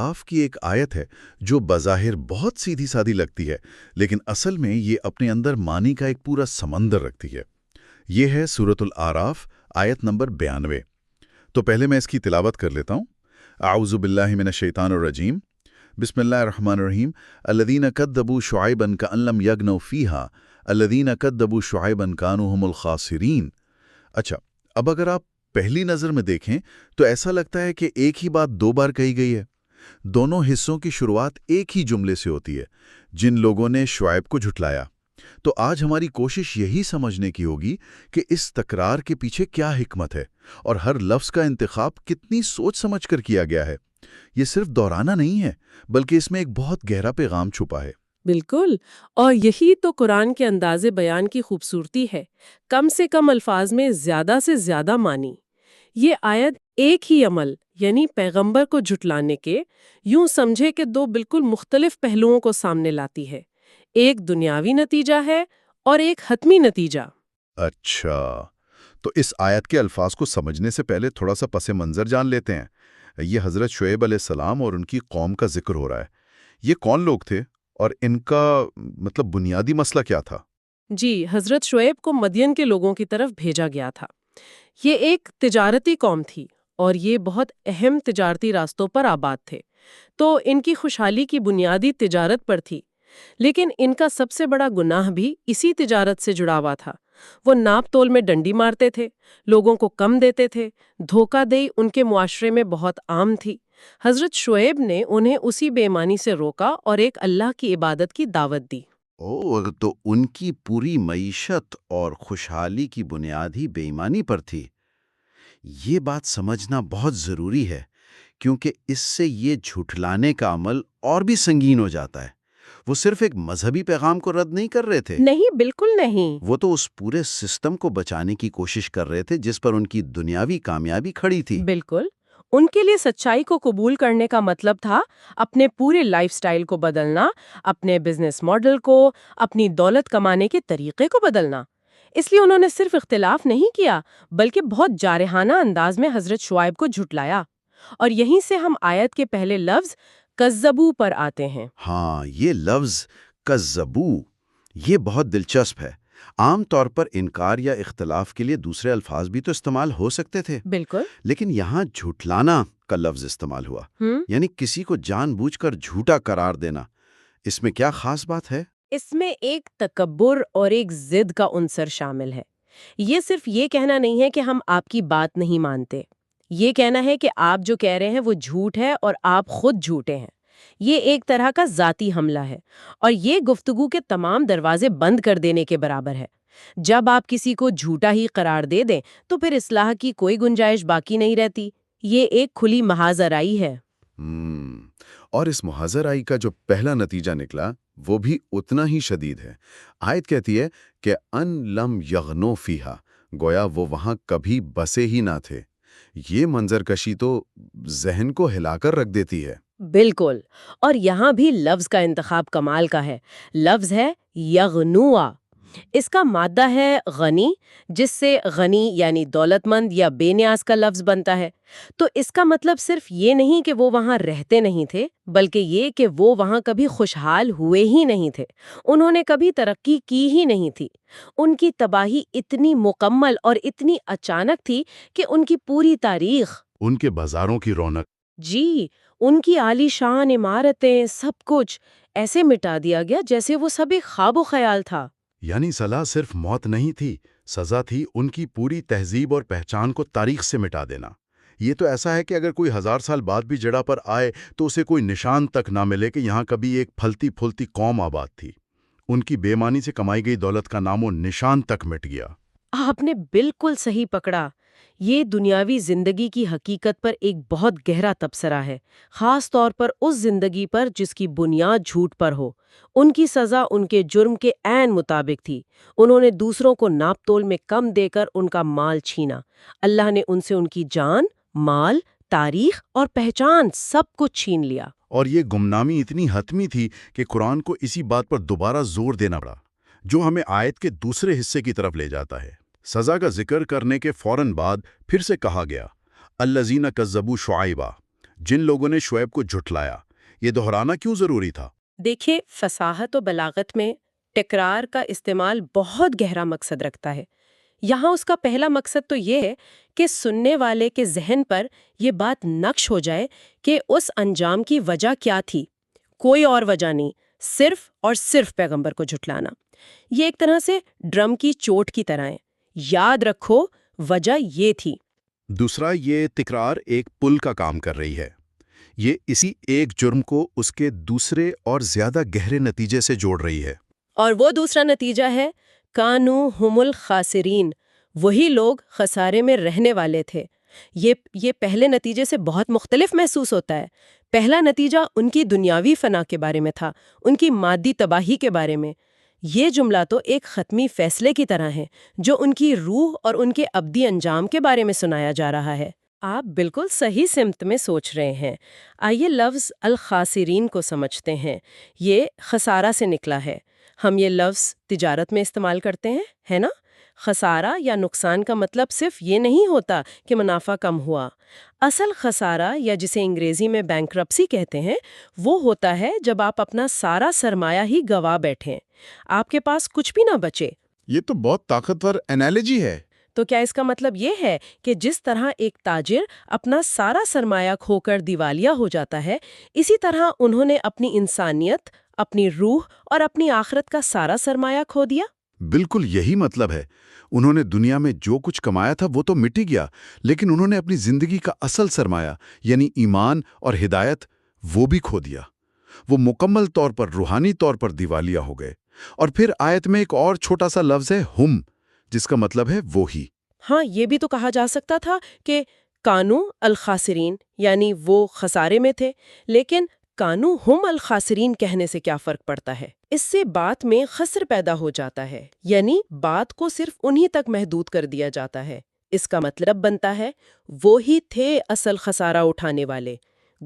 Of की एक आयत है जो बज़ाहिर बहुत सीधी सादी लगती है, लेकिन असल में ये अपने अंदर मानी का एक पूरा समंदर रखती है। ये है सूरतुल आराफ, आयत नंबर 92। तो पहले मैं इसकी तिलावत कर लेता हूँ। आऊज़ु बिल्लाहि मिनश शैतानिर रजीम, बिस्मिल्लाहिर रहमानिर रहीम। अल्लज़ीना कज़्ज़बू शुअयबन कअन लम यगनऊ फ़ीहा, अल्लज़ीना कज़्ज़बू शुअयबन कानू हुमुल ख़ासिरीन। अच्छा, अब अगर आप पहली नज़र में देखें तो ऐसा लगता है कि एक ही बात दो बार कही गई है। दोनों हिस्सों की शुरुआत एक ही जुमले से होती है, जिन लोगों ने शुएब को झुठलाया। तो आज हमारी कोशिश यही समझने की होगी कि इस तकरार के पीछे क्या हिकमत है और हर लफ्ज़ का इंतखाब कितनी सोच समझ कर किया गया है। ये सिर्फ दोहराना नहीं है, बल्कि इसमें एक बहुत गहरा पैगाम छुपा है। बिल्कुल। और यही तो कुरान के अंदाज़े बयान की खूबसूरती है। कम से कम अल्फाज में ज़्यादा से ज़्यादा मानी। ये आयत एक ही अमल यानी पैगंबर को झुटलाने के यूं समझे कि दो बिल्कुल मुख्तलिफ पहलुओं को सामने लाती है। एक दुनियावी नतीजा है और एक हतमी नतीजा। अच्छा, तो इस आयत के अल्फाज को समझने से पहले थोड़ा सा पस मंज़र जान लेते हैं। ये हज़रत शुएब अलैहिस्सलाम और उनकी कौम का जिक्र हो रहा है। ये कौन लोग थे और इनका मतलब बुनियादी मसला क्या था? जी, हज़रत शुएब को मदियन के लोगों की तरफ भेजा गया था। ये एक तिजारती कौम थी और ये बहुत अहम तिजारती रास्तों पर आबाद थे। तो इनकी खुशहाली की बुनियादी तिजारत पर थी। लेकिन इनका सबसे बड़ा गुनाह भी इसी तिजारत से जुड़ा हुआ था। वो नाप तोल में डंडी मारते थे, लोगों को कम देते थे, धोखाधड़ी उनके मुआशरे में बहुत आम थी। हजरत शुएब ने उन्हें उसी बेईमानी से रोका और एक अल्लाह की इबादत की दावत दी। ओह, तो उनकी पूरी मईशत और खुशहाली की बुनियाद ही बेईमानी पर थी। ये बात समझना बहुत ज़रूरी है, क्योंकि इससे ये झुठलाने का अमल और भी संगीन हो जाता है। वो सिर्फ एक मजहबी पैगाम को रद्द नहीं कर रहे थे, नहीं, बिल्कुल नहीं। वो तो उस पूरे सिस्टम को बचाने की कोशिश कर रहे थे जिस पर उनकी दुनियावी कामयाबी खड़ी थी। बिल्कुल। उनके लिए सच्चाई को कबूल करने का मतलब था अपने पूरे लाइफस्टाइल को बदलना, अपने बिजनेस मॉडल को, अपनी दौलत कमाने के तरीके को बदलना। इसलिए उन्होंने सिर्फ इख्तिलाफ नहीं किया, बल्कि बहुत जारहाना अंदाज में हजरत शुआइब को झुटलाया। और यहीं से हम आयत के पहले लफ्ज कज़्ज़बू पर आते हैं। हाँ, ये लफ्ज़ कज़्ज़बू, ये बहुत दिलचस्प है। आम तौर पर इनकार या इख्तिलाफ के लिए दूसरे अल्फाज भी तो इस्तेमाल हो सकते थे, बिल्कुल। लेकिन यहाँ झुठलाना का लफ्ज़ इस्तेमाल हुआ, हम्म। यानी किसी को जानबूझकर झूठा करार देना। इसमें क्या खास बात है? इसमें एक तकब्बुर और एक जिद का उनसर शामिल है। ये सिर्फ ये कहना नहीं है कि हम आपकी बात नहीं मानते। ये कहना है कि आप जो कह रहे हैं वो झूठ है और आप खुद झूठे हैं। ये एक तरह का जाती हमला है और ये गुफ्तगू के तमाम दरवाजे बंद कर देने के बराबर है। जब आप किसी को झूठा ही करार दे दें तो फिर इस्लाह की कोई गुंजाइश बाकी नहीं रहती। ये एक खुली महाजराई है। और इस मुहाज़राई का जो पहला नतीजा निकला वो भी उतना ही शदीद है। आयत कहती है कि अन लम यगनो फीहा, गोया वो वहां कभी बसे ही ना थे। ये मंजरकशी तो जहन को हिलाकर रख देती है। बिल्कुल। और यहाँ भी लफ्ज का इंतखाब कमाल का है। लफ्ज है यगनुआ। इसका मादा है गनी, जिससे गनी यानी दौलतमंद या बेनियाज का लफ्ज बनता है। तो इसका मतलब सिर्फ ये नहीं कि वो वहां रहते नहीं थे, बल्कि ये कि वो वहां कभी खुशहाल हुए ही नहीं थे। उन्होंने कभी तरक्की की ही नहीं थी। उनकी तबाही इतनी मुकम्मल और इतनी अचानक थी कि उनकी पूरी तारीख, उनके बाजारों की रौनक, जी, उनकी आलीशान इमारतें, सब कुछ ऐसे मिटा दिया गया जैसे वो सब एक ख्वाब ख्याल था। यानी सलाह सिर्फ मौत नहीं थी, सजा थी उनकी पूरी तहजीब और पहचान को तारीख से मिटा देना। ये तो ऐसा है कि अगर कोई 1000 साल बाद भी जड़ा पर आए तो उसे कोई निशान तक ना मिले कि यहाँ कभी एक फलती फूलती कौम आबाद थी। उनकी बेमानी से कमाई गई दौलत का नामो निशान तक मिट गया। आपने बिल्कुल सही पकड़ा। ये दुनियावी जिंदगी की हकीकत पर एक बहुत गहरा तबसरा है, खास तौर पर उस जिंदगी पर जिसकी बुनियाद झूठ पर हो। उनकी सजा उनके जुर्म के ऐन मुताबिक थी। उन्होंने दूसरों को नाप तोल में कम देकर उनका माल छीना। अल्लाह ने उनसे उनकी जान, माल, तारीख और पहचान सब कुछ छीन लिया। और ये गुमनामी इतनी हतमी थी कि कुरान को इसी बात पर दोबारा जोर देना पड़ा, जो हमें आयत के दूसरे हिस्से की तरफ ले जाता है। सज़ा का जिक्र करने के फौरन बाद फिर से कहा गया, अल्लज़ीना कज़्ज़बू शुआइबा, جن لوگوں نے شعیب کو جھٹلایا، یہ دہرانا کیوں ضروری تھا؟ دیکھیے، فصاحت و بلاغت میں تکرار کا استعمال بہت گہرا مقصد رکھتا ہے۔ یہاں اس کا پہلا مقصد تو یہ ہے کہ سننے والے کے ذہن پر یہ بات نقش ہو جائے کہ اس انجام کی وجہ کیا تھی، کوئی اور وجہ نہیں، صرف اور صرف پیغمبر کو جھٹلانا۔ یہ ایک طرح سے ڈرم کی چوٹ کی طرح ہے، یاد رکھو وجہ یہ تھی۔ دوسرا، یہ تکرار ایک پل کا کام کر رہی ہے۔ یہ اسی ایک جرم کو اس کے دوسرے اور زیادہ گہرے نتیجے سے جوڑ رہی ہے۔ اور وہ دوسرا نتیجہ ہے کانو ہم الخاسرین، وہی لوگ خسارے میں رہنے والے تھے۔ یہ پہلے نتیجے سے بہت مختلف محسوس ہوتا ہے۔ پہلا نتیجہ ان کی دنیاوی فنا کے بارے میں تھا، ان کی مادی تباہی کے بارے میں۔ یہ جملہ تو ایک حتمی فیصلے کی طرح ہے جو ان کی روح اور ان کے ابدی انجام کے بارے میں سنایا جا رہا ہے۔ آپ بالکل صحیح سمت میں سوچ رہے ہیں۔ آئیے لفظ الخاسرین کو سمجھتے ہیں۔ یہ خسارہ سے نکلا ہے۔ ہم یہ لفظ تجارت میں استعمال کرتے ہیں، ہے نا؟ خسارہ یا نقصان کا مطلب صرف یہ نہیں ہوتا کہ منافع کم ہوا۔ اصل خسارہ، یا جسے انگریزی میں بینکرپسی کہتے ہیں، وہ ہوتا ہے جب آپ اپنا سارا سرمایہ ہی گوا بیٹھیں، آپ کے پاس کچھ بھی نہ بچے۔ یہ تو بہت طاقتور انالوجی ہے۔ تو کیا اس کا مطلب یہ ہے کہ جس طرح ایک تاجر اپنا سارا سرمایہ کھو کر دیوالیہ ہو جاتا ہے، اسی طرح انہوں نے اپنی انسانیت، اپنی روح اور اپنی آخرت کا سارا سرمایہ کھو دیا؟ بالکل یہی مطلب ہے۔ انہوں نے دنیا میں جو کچھ کمایا تھا وہ تو مٹ ہی گیا، لیکن انہوں نے اپنی زندگی کا اصل سرمایہ یعنی ایمان اور ہدایت وہ بھی کھو دیا۔ وہ مکمل طور پر روحانی طور پر دیوالیہ ہو گئے۔ اور پھر آیت میں ایک اور چھوٹا سا لفظ ہے ہم، جس کا مطلب ہے وہی۔ ہاں، یہ بھی تو کہا جا سکتا تھا کہ کانو الخاسرین، یعنی وہ خسارے میں تھے، لیکن کانو ہم الخاسرین کہنے سے کیا فرق پڑتا ہے؟ اس سے بات میں خسر پیدا ہو جاتا ہے، یعنی بات کو صرف انہی تک محدود کر دیا جاتا ہے۔ اس کا مطلب بنتا ہے وہی تھے اصل خسارہ اٹھانے والے،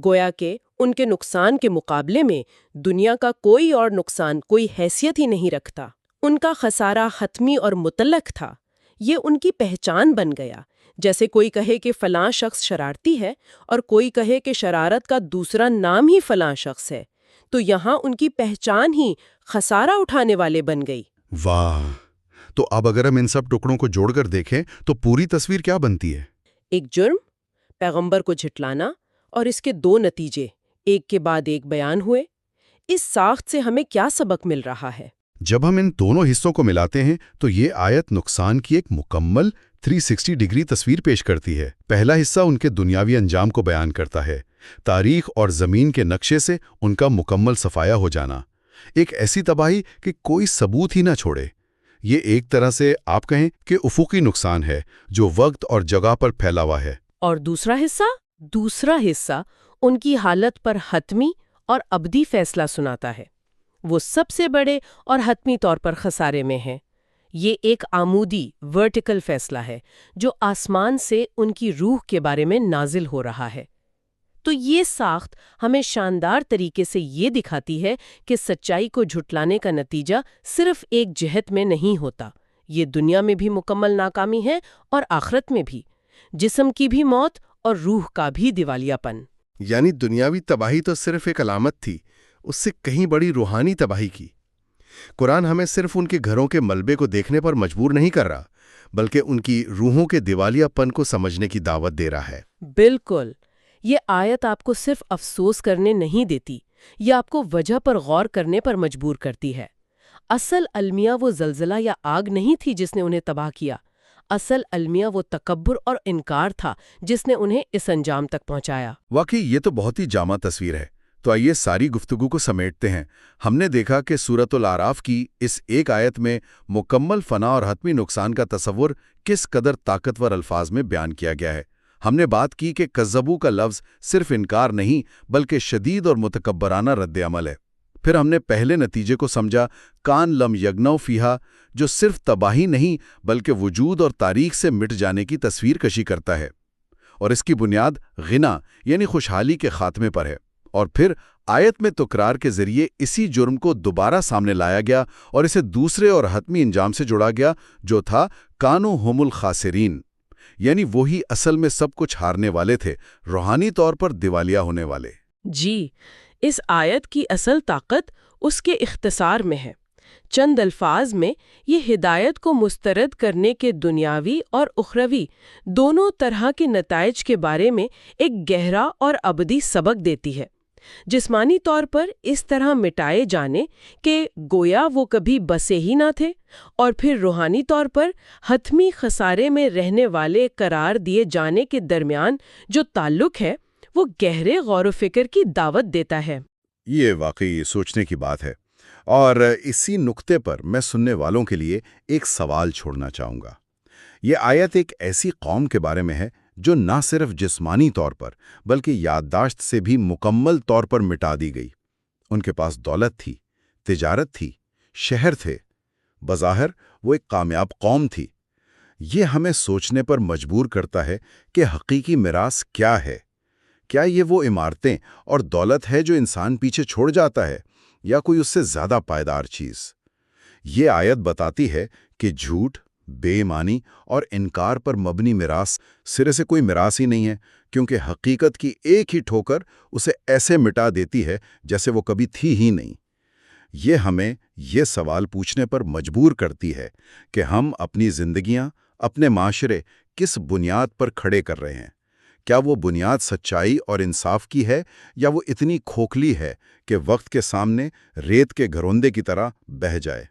گویا کہ ان کے نقصان کے مقابلے میں دنیا کا کوئی اور نقصان کوئی حیثیت ہی نہیں رکھتا۔ ان کا خسارہ حتمی اور مطلق تھا، یہ ان کی پہچان بن گیا۔ جیسے کوئی کہے کہ فلاں شخص شرارتی ہے اور کوئی کہے کہ شرارت کا دوسرا نام ہی فلاں شخص ہے، تو یہاں ان کی پہچان ہی خسارہ اٹھانے والے بن گئی۔ واہ! تو اب اگر ہم ان سب ٹکڑوں کو جوڑ کر دیکھیں تو پوری تصویر کیا بنتی ہے؟ ایک جرم، پیغمبر کو جھٹلانا، اور اس کے دو نتیجے ایک کے بعد ایک بیان ہوئے۔ اس ساخت سے ہمیں کیا سبق مل رہا ہے؟ جب ہم ان دونوں حصوں کو ملاتے ہیں تو یہ آیت نقصان کی ایک مکمل 360 ڈگری تصویر پیش کرتی ہے۔ پہلا حصہ ان کے دنیاوی انجام کو بیان کرتا ہے، تاریخ اور زمین کے نقشے سے ان کا مکمل صفایا ہو جانا، ایک ایسی تباہی کہ کوئی ثبوت ہی نہ چھوڑے۔ یہ ایک طرح سے آپ کہیں کہ افقی نقصان ہے جو وقت اور جگہ پر پھیلا ہوا ہے۔ اور دوسرا حصہ ان کی حالت پر حتمی اور ابدی فیصلہ سناتا ہے۔ وہ سب سے بڑے اور حتمی طور پر خسارے میں ہیں۔ یہ ایک عمودی ورٹیکل فیصلہ ہے جو آسمان سے ان کی روح کے بارے میں نازل ہو رہا ہے۔ تو یہ ساخت ہمیں شاندار طریقے سے یہ دکھاتی ہے کہ سچائی کو جھٹلانے کا نتیجہ صرف ایک جہت میں نہیں ہوتا، یہ دنیا میں بھی مکمل ناکامی ہے اور آخرت میں بھی، جسم کی بھی موت اور روح کا بھی دیوالیہ پن۔ یعنی دنیاوی تباہی تو صرف ایک علامت تھی، اس سے کہیں بڑی روحانی تباہی کی۔ قرآن ہمیں صرف ان کے گھروں کے ملبے کو دیکھنے پر مجبور نہیں کر رہا، بلکہ ان کی روحوں کے دیوالیہ پن کو سمجھنے کی دعوت دے رہا ہے۔ بالکل، یہ آیت آپ کو صرف افسوس کرنے نہیں دیتی، یہ آپ کو وجہ پر غور کرنے پر مجبور کرتی ہے۔ اصل المیہ وہ زلزلہ یا آگ نہیں تھی جس نے انہیں تباہ کیا، اصل المیہ وہ تکبر اور انکار تھا جس نے انہیں اس انجام تک پہنچایا۔ واقعی یہ تو بہت ہی جامع تصویر ہے۔ تو آئیے ساری گفتگو کو سمیٹتے ہیں۔ ہم نے دیکھا کہ سورۃ الاعراف کی اس ایک آیت میں مکمل فنا اور حتمی نقصان کا تصور کس قدر طاقتور الفاظ میں بیان کیا گیا ہے۔ ہم نے بات کی کہ کذبو کا لفظ صرف انکار نہیں بلکہ شدید اور متکبرانہ رد عمل ہے۔ پھر ہم نے پہلے نتیجے کو سمجھا، کان لم یگنو فیہا، جو صرف تباہی نہیں بلکہ وجود اور تاریخ سے مٹ جانے کی تصویر کشی کرتا ہے، اور اس کی بنیاد غنا یعنی خوشحالی کے خاتمے پر ہے۔ اور پھر آیت میں تکرار کے ذریعے اسی جرم کو دوبارہ سامنے لایا گیا اور اسے دوسرے اور حتمی انجام سے جوڑا گیا جو تھا کانو ہم الخاسرین، यानी वही असल में सब कुछ हारने वाले थे, रूहानी तौर पर दिवालिया होने वाले। जी, इस आयत की असल ताकत उसके इख्तिसार में है। चंद अल्फाज में ये हिदायत को मुस्तरद करने के दुनियावी और उखरवी दोनों तरह के नताइज के बारे में एक गहरा और अबदी सबक देती है। जिस्मानी तौर पर इस तरह मिटाए जाने के गोया वो कभी बसे ही ना थे, और फिर रूहानी तौर पर हतमी खसारे में रहने वाले करार दिए जाने के दरमियान जो ताल्लुक है वो गहरे गौर व फिक्र की दावत देता है। ये वाकई सोचने की बात है। और इसी नुक्ते पर मैं सुनने वालों के लिए एक सवाल छोड़ना चाहूँगा। ये आयत एक ऐसी कौम के बारे में है जो ना सिर्फ जिस्मानी तौर पर बल्कि याददाश्त से भी मुकम्मल तौर पर मिटा दी गई। उनके पास दौलत थी, तिजारत थी, शहर थे, बज़ाहिर वो एक कामयाब कौम थी। ये हमें सोचने पर मजबूर करता है कि हकीकी मिरास क्या है। क्या ये वो इमारतें और दौलत है जो इंसान पीछे छोड़ जाता है, या कोई उससे ज्यादा पायदार चीज? ये आयत बताती है कि झूठ, बेईमानी और इनकार पर मबनी मिरास सिरे से कोई मिरास ही नहीं है, क्योंकि हकीकत की एक ही ठोकर उसे ऐसे मिटा देती है जैसे वो कभी थी ही नहीं। ये हमें ये सवाल पूछने पर मजबूर करती है कि हम अपनी जिंदगियां, अपने माशरे किस बुनियाद पर खड़े कर रहे हैं। क्या वो बुनियाद सच्चाई और इंसाफ की है, या वो इतनी खोखली है कि वक्त के सामने रेत के घरोंदे की तरह बह जाए?